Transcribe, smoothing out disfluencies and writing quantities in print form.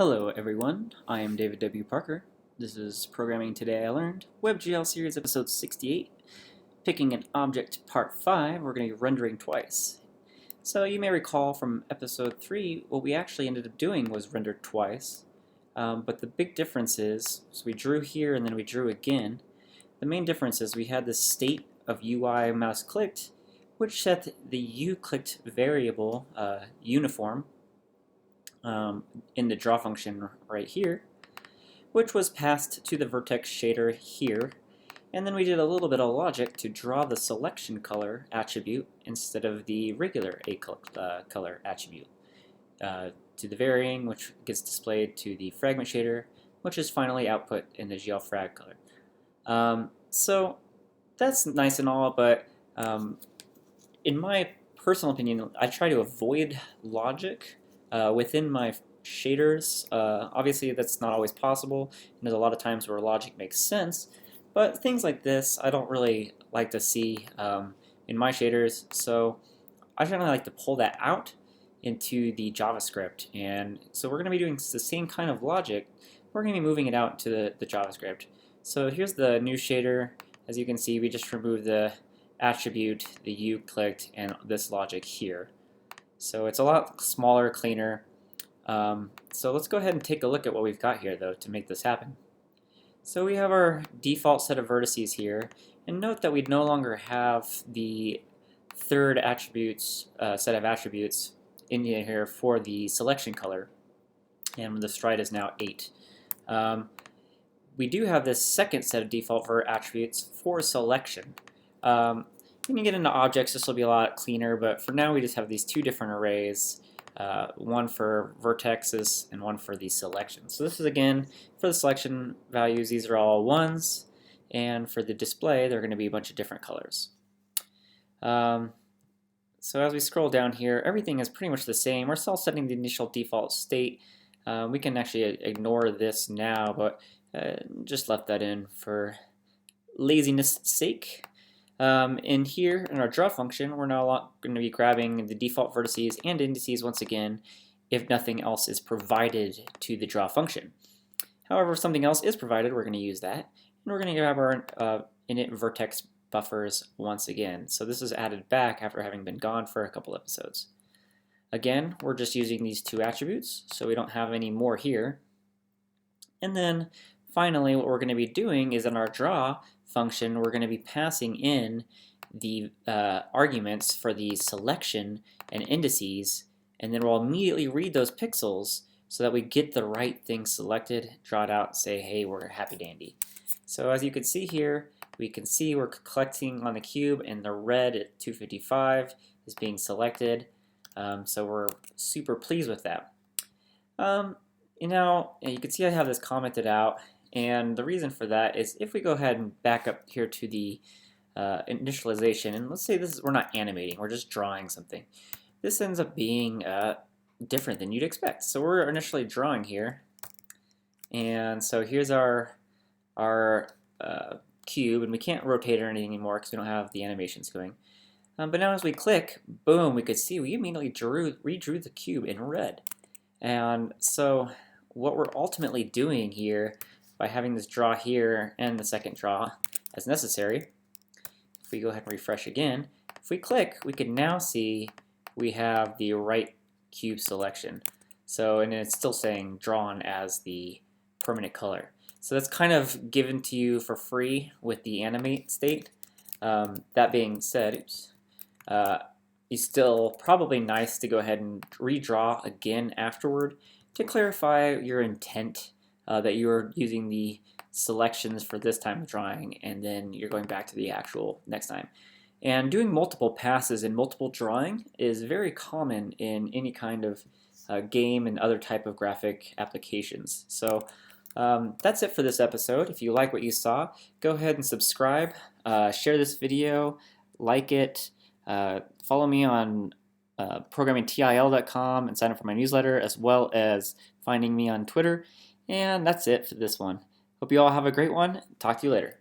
Hello everyone, I am David W. Parker. This is Programming Today I Learned, WebGL Series Episode 68. Picking an object Part 5, we're going to be rendering twice. So you may recall from Episode 3, what we actually ended up doing was rendered twice. But the big difference is, so we drew here and then we drew again. The main difference is we had this state of UI mouse clicked, which set the uClicked variable uniform in the draw function right here, which was passed to the vertex shader here, and then we did a little bit of logic to draw the selection color attribute instead of the regular color attribute to the varying, which gets displayed to the fragment shader, which is finally output in the glfrag color. So that's nice and all, but in my personal opinion, I try to avoid logic within my shaders. Obviously that's not always possible, and there's a lot of times where logic makes sense, but things like this I don't really like to see in my shaders, so I generally like to pull that out into the JavaScript. And so we're going to be doing the same kind of logic, we're going to be moving it out to the JavaScript. So here's the new shader. As you can see, we just removed the attribute, the uClicked, and this logic here. So it's a lot smaller, cleaner. So let's go ahead and take a look at what we've got here, though, to make this happen. So we have our default set of vertices here, and note that we no longer have the third set of attributes in here for the selection color, and the stride is now 8. We do have this second set of default attributes for selection. When you get into objects, this will be a lot cleaner, but for now we just have these two different arrays, one for vertexes and one for the selection. So this is, again, for the selection values, these are all 1s, and for the display, they're going to be a bunch of different colors. So as we scroll down here, everything is pretty much the same. We're still setting the initial default state. We can actually ignore this now, but just left that in for laziness' sake. In here, in our draw function, we're now going to be grabbing the default vertices and indices once again if nothing else is provided to the draw function. However, if something else is provided, we're going to use that, and we're going to grab our init vertex buffers once again. So this is added back after having been gone for a couple episodes. Again, we're just using these two attributes, so we don't have any more here. And then finally, what we're going to be doing is in our draw function, we're going to be passing in the arguments for the selection and indices, and then we'll immediately read those pixels so that we get the right thing selected, draw it out, and say, hey, we're happy dandy. So as you can see here, we can see we're collecting on the cube, and the red at 255 is being selected. So we're super pleased with that. You can see I have this commented out, and the reason for that is if we go ahead and back up here to the initialization, and let's say we're not animating, we're just drawing something. This ends up being different than you'd expect. So we're initially drawing here, and so here's our cube, and we can't rotate it or anything anymore because we don't have the animations going. But now as we click, boom, we could see we immediately redrew the cube in red. And so what we're ultimately doing here by having this draw here and the second draw as necessary, if we go ahead and refresh again, if we click, we can now see we have the right cube selection. So, and it's still saying drawn as the permanent color. So that's kind of given to you for free with the animate state. That being said, it's still probably nice to go ahead and redraw again afterward to clarify your intent, that you're using the selections for this time of drawing, and then you're going back to the actual next time. And doing multiple passes and multiple drawing is very common in any kind of game and other type of graphic applications. So that's it for this episode. If you like what you saw, go ahead and subscribe, share this video, like it, follow me on ProgrammingTIL.com and sign up for my newsletter, as well as finding me on Twitter. And that's it for this one. Hope you all have a great one. Talk to you later.